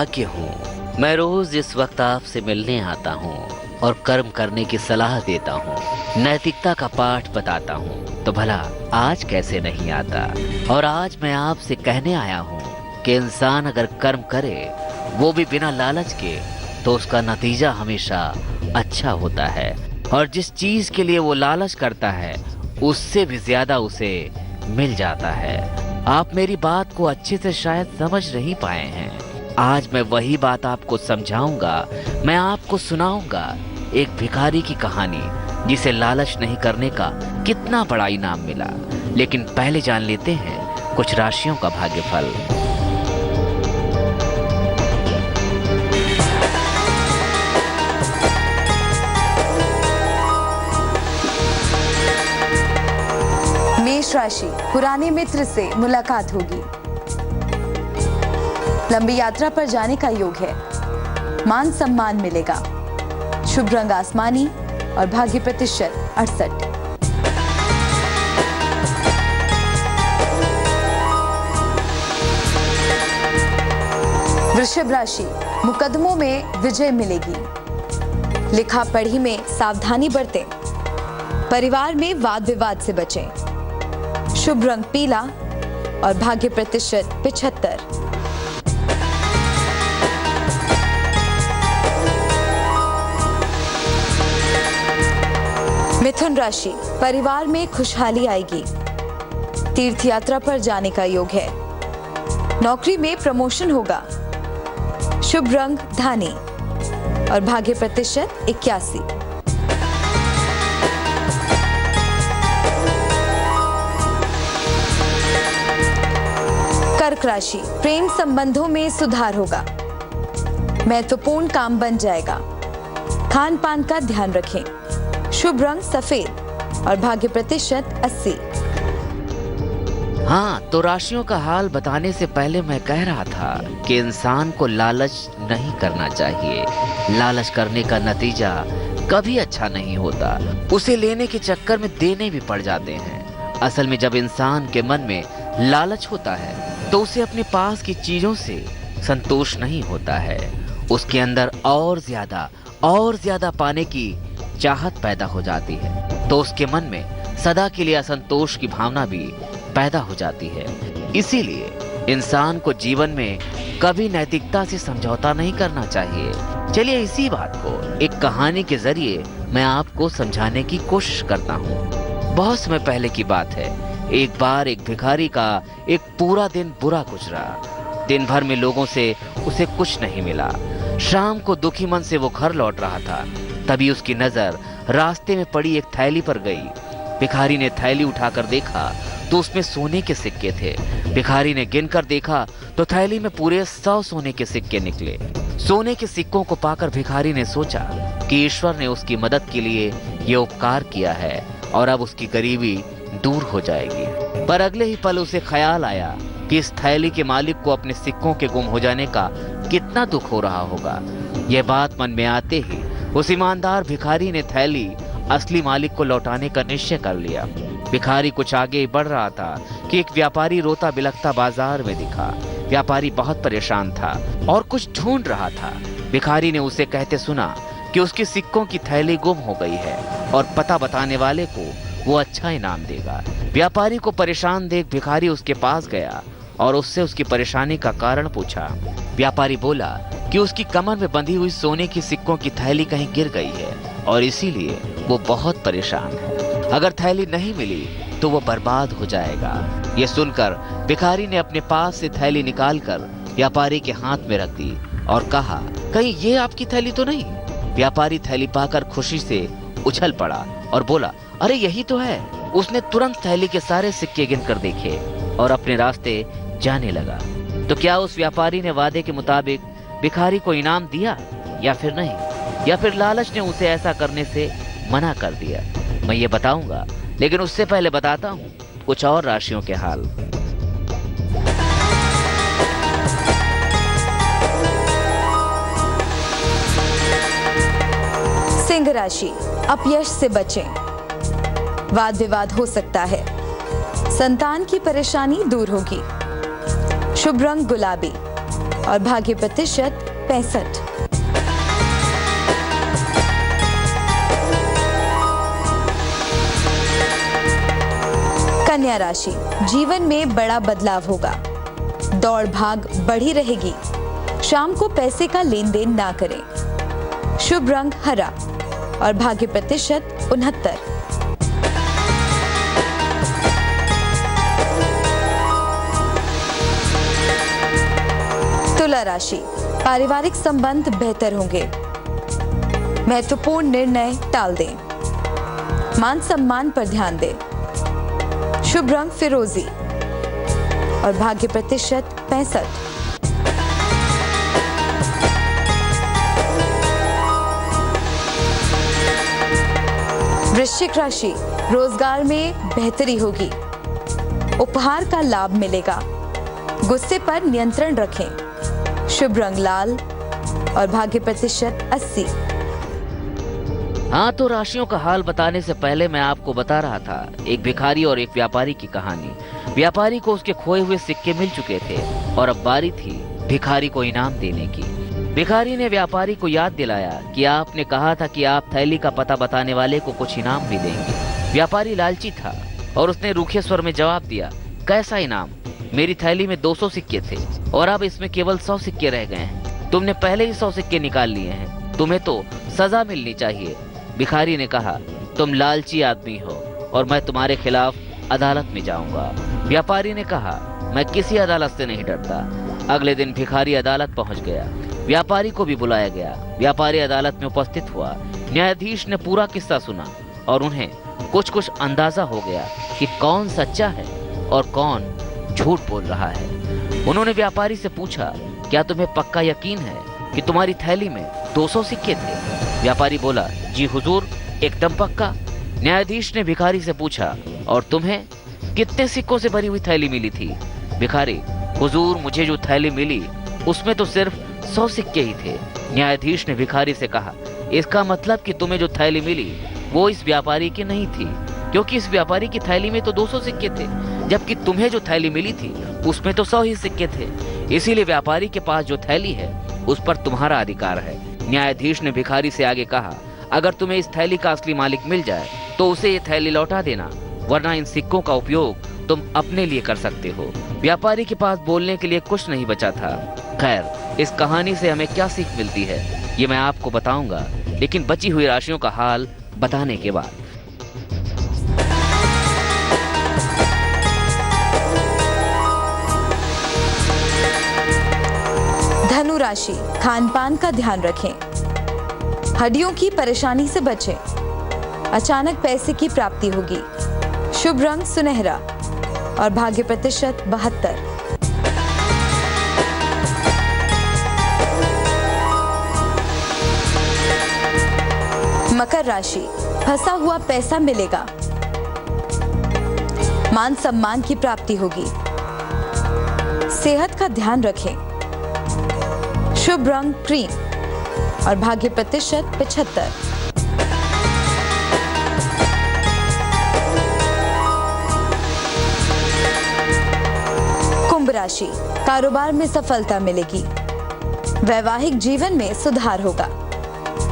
भाग्य हूँ, मैं रोज इस वक्त आपसे मिलने आता हूँ और कर्म करने की सलाह देता हूँ, नैतिकता का पाठ बताता हूँ, तो भला आज कैसे नहीं आता। और आज मैं आपसे कहने आया हूँ कि इंसान अगर कर्म करे, वो भी बिना लालच के, तो उसका नतीजा हमेशा अच्छा होता है। और जिस चीज के लिए वो लालच करता है, उससे भी ज्यादा उसे मिल जाता है। आप मेरी बात को अच्छे से शायद समझ नहीं पाए हैं। आज मैं वही बात आपको समझाऊंगा। मैं आपको सुनाऊंगा एक भिखारी की कहानी, जिसे लालच नहीं करने का कितना बड़ा इनाम मिला। लेकिन पहले जान लेते हैं कुछ राशियों का भाग्यफल। मेष राशि, पुराने मित्र से मुलाकात होगी। लंबी यात्रा पर जाने का योग है। मान सम्मान मिलेगा। शुभ रंग आसमानी और भाग्य प्रतिशत 68। वृषभ राशि, मुकदमों में विजय मिलेगी। लिखा पढ़ी में सावधानी बरतें। परिवार में वाद विवाद से बचें। शुभ रंग पीला और भाग्य प्रतिशत 75। मिथुन राशि, परिवार में खुशहाली आएगी। तीर्थ यात्रा पर जाने का योग है। नौकरी में प्रमोशन होगा। शुभ रंग धानी और भाग्य प्रतिशत 81। कर्क राशि, प्रेम संबंधों में सुधार होगा। महत्वपूर्ण काम बन जाएगा। खान पान का ध्यान रखें। शुभ रंग सफेद और भाग्य प्रतिशत 80। हाँ, तो राशियों का हाल बताने से पहले मैं कह रहा था कि इंसान को लालच नहीं करना चाहिए। लालच करने का नतीजा कभी अच्छा नहीं होता। उसे लेने के चक्कर में देने भी पड़ जाते हैं। असल में जब इंसान के मन में लालच होता है, तो उसे अपने पास की चीजों से संतोष नहीं होता है। उसके अंदर और ज्यादा पाने की चाहत पैदा हो जाती है। तो उसके मन में सदा के लिए असंतोष की भावना भी पैदा हो जाती है। इसीलिए इंसान को जीवन में कभी नैतिकता से समझौता नहीं करना चाहिए। चलिए इसी बात को एक कहानी के जरिए मैं आपको समझाने की कोशिश करता हूँ। बहुत समय पहले की बात है। एक बार एक भिखारी का एक पूरा दिन बुरा गुजरा। दिन भर में लोगों से उसे कुछ नहीं मिला। शाम को दुखी मन से वो घर लौट रहा था। तभी उसकी नजर रास्ते में पड़ी एक थैली पर गई। भिखारी ने थैली उठाकर देखा तो उसमें सोने के सिक्के थे। भिखारी ने गिनकर देखा तो थैली में पूरे 100 सोने के सिक्के निकले। सोने के सिक्कों को पाकर भिखारी ने सोचा कि ईश्वर ने उसकी मदद के लिए ये उपकार किया है और अब उसकी गरीबी दूर हो जाएगी। पर अगले ही पल उसे ख्याल आया कि इस थैली के मालिक को अपने सिक्कों के गुम हो जाने का कितना दुख हो रहा होगा। यह बात मन में आते ही उस ईमानदार भिखारी ने थैली असली मालिक को लौटाने का निश्चय कर लिया। भिखारी कुछ आगे बढ़ रहा था कि एक व्यापारी रोता बिलखता बाजार में दिखा। व्यापारी बहुत परेशान था और कुछ ढूंढ रहा था। भिखारी ने उसे कहते सुना कि उसके सिक्कों की थैली गुम हो गई है और पता बताने वाले को वो अच्छा इनाम देगा। व्यापारी को परेशान देख भिखारी उसके पास गया और उससे उसकी परेशानी का कारण पूछा। व्यापारी बोला कि उसकी कमर में बंधी हुई सोने की सिक्कों की थैली कहीं गिर गई है और इसीलिए वो बहुत परेशान है। अगर थैली नहीं मिली तो वो बर्बाद हो जाएगा। ये सुनकर भिखारी ने अपने पास से थैली निकालकर व्यापारी के हाथ में रख दी और कहा, कहीं ये आपकी थैली तो नहीं? व्यापारी थैली पाकर खुशी से उछल पड़ा और बोला, अरे यही तो है। उसने तुरंत थैली के सारे सिक्के गिनकर देखे और अपने रास्ते जाने लगा। तो क्या उस व्यापारी ने वादे के मुताबिक भिखारी को इनाम दिया या फिर नहीं, या फिर लालच ने उसे ऐसा करने से मना कर दिया? मैं ये बताऊंगा, लेकिन उससे पहले बताता हूँ कुछ और राशियों के हाल। सिंह राशि, अपयश से बचें। वाद विवाद हो सकता है। संतान की परेशानी दूर होगी। शुभ रंग गुलाबी और भाग्य प्रतिशत 65। कन्या राशि, जीवन में बड़ा बदलाव होगा। दौड़ भाग बढ़ी रहेगी। शाम को पैसे का लेन देन ना करें। शुभ रंग हरा और भाग्य प्रतिशत 69। तुला राशि, पारिवारिक संबंध बेहतर होंगे। महत्वपूर्ण निर्णय टाल दें। मान सम्मान पर ध्यान दें। शुभ रंग फिरोजी और भाग्य प्रतिशत 65। वृश्चिक राशि, रोजगार में बेहतरी होगी। उपहार का लाभ मिलेगा। गुस्से पर नियंत्रण रखें। शुभ रंग लाल और भाग्य प्रतिशत 80। हाँ, तो राशियों का हाल बताने से पहले मैं आपको बता रहा था एक भिखारी और एक व्यापारी की कहानी। व्यापारी को उसके खोए हुए सिक्के मिल चुके थे और अब बारी थी भिखारी को इनाम देने की। भिखारी ने व्यापारी को याद दिलाया कि आपने कहा था कि आप थैली का पता बताने वाले को कुछ इनाम भी देंगे। व्यापारी लालची था और उसने रूखे स्वर में जवाब दिया, कैसा इनाम? मेरी थैली में 200 सिक्के थे और अब इसमें केवल 100 सिक्के रह गए हैं। तुमने पहले ही 100 सिक्के निकाल लिए हैं। तुम्हें तो सजा मिलनी चाहिए। भिखारी ने कहा, तुम लालची आदमी हो और मैं तुम्हारे खिलाफ अदालत में जाऊंगा। व्यापारी ने कहा, मैं किसी अदालत से नहीं डरता। अगले दिन भिखारी अदालत पहुंच गया। व्यापारी को भी बुलाया गया। व्यापारी अदालत में उपस्थित हुआ। न्यायाधीश ने पूरा किस्सा सुना और उन्हें कुछ कुछ अंदाजा हो गया कि कौन सच्चा है और कौन झूठ बोल रहा है। उन्होंने व्यापारी से पूछा, क्या तुम्हें पक्का यकीन है कि तुम्हारी थैली में 200 सिक्के थे? व्यापारी बोला, जी हुजूर, एकदम पक्का। न्यायाधीश ने भिखारी से पूछा, और तुम्हें कितने सिक्कों से भरी हुई थैली मिली थी? भिखारी, हुजूर, मुझे जो थैली मिली उसमें तो सिर्फ 100 सिक्के ही थे। न्यायाधीश ने भिखारी से कहा, इसका मतलब कि तुम्हें जो थैली मिली वो इस व्यापारी की नहीं थी, क्योंकि इस व्यापारी की थैली में तो 200 सिक्के थे, जबकि तुम्हें जो थैली मिली थी उसमें तो 100 ही सिक्के थे। इसीलिए व्यापारी के पास जो थैली है उस पर तुम्हारा अधिकार है। न्यायाधीश ने भिखारी से आगे कहा, अगर तुम्हें इस थैली का असली मालिक मिल जाए तो उसे ये थैली लौटा देना, वरना इन सिक्कों का उपयोग तुम अपने लिए कर सकते हो। व्यापारी के पास बोलने के लिए कुछ नहीं बचा था। खैर, इस कहानी से हमें क्या सीख मिलती है ये मैं आपको बताऊंगा, लेकिन बची हुई राशियों का हाल बताने के बाद। धनु राशि, खान पान का ध्यान रखें। हड्डियों की परेशानी से बचें। अचानक पैसे की प्राप्ति होगी। शुभ रंग सुनहरा और भाग्य प्रतिशत 72। मकर राशि, फंसा हुआ पैसा मिलेगा। मान सम्मान की प्राप्ति होगी। सेहत का ध्यान रखें। शुभ रंग क्रीम और भाग्य प्रतिशत 75। कुंभ राशि, कारोबार में सफलता मिलेगी। वैवाहिक जीवन में सुधार होगा।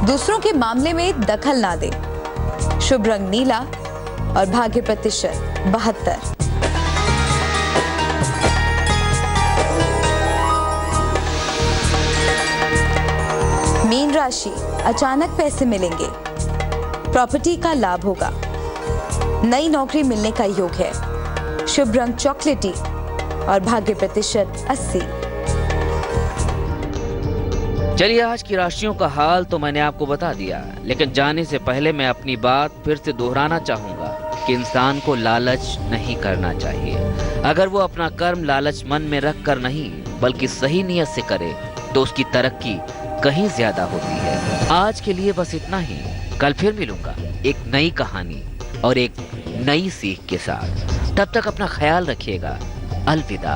दूसरों के मामले में दखल ना दें। शुभ रंग नीला और भाग्य प्रतिशत 72। मीन राशि, अचानक पैसे मिलेंगे। प्रॉपर्टी का लाभ होगा। नई नौकरी मिलने का योग है। शुभ रंग चॉकलेटी और भाग्य प्रतिशत 80। चलिए, आज की राशियों का हाल तो मैंने आपको बता दिया, लेकिन जाने से पहले मैं अपनी बात फिर से दोहराना चाहूंगा कि इंसान को लालच नहीं करना चाहिए। अगर वो अपना कर्म लालच मन में रख कर नहीं बल्कि सही नियत से करे तो उसकी तरक्की कहीं ज्यादा होती है। आज के लिए बस इतना ही। कल फिर मिलूंगा एक नई कहानी और एक नई सीख के साथ। तब तक अपना ख्याल रखिएगा। अलविदा।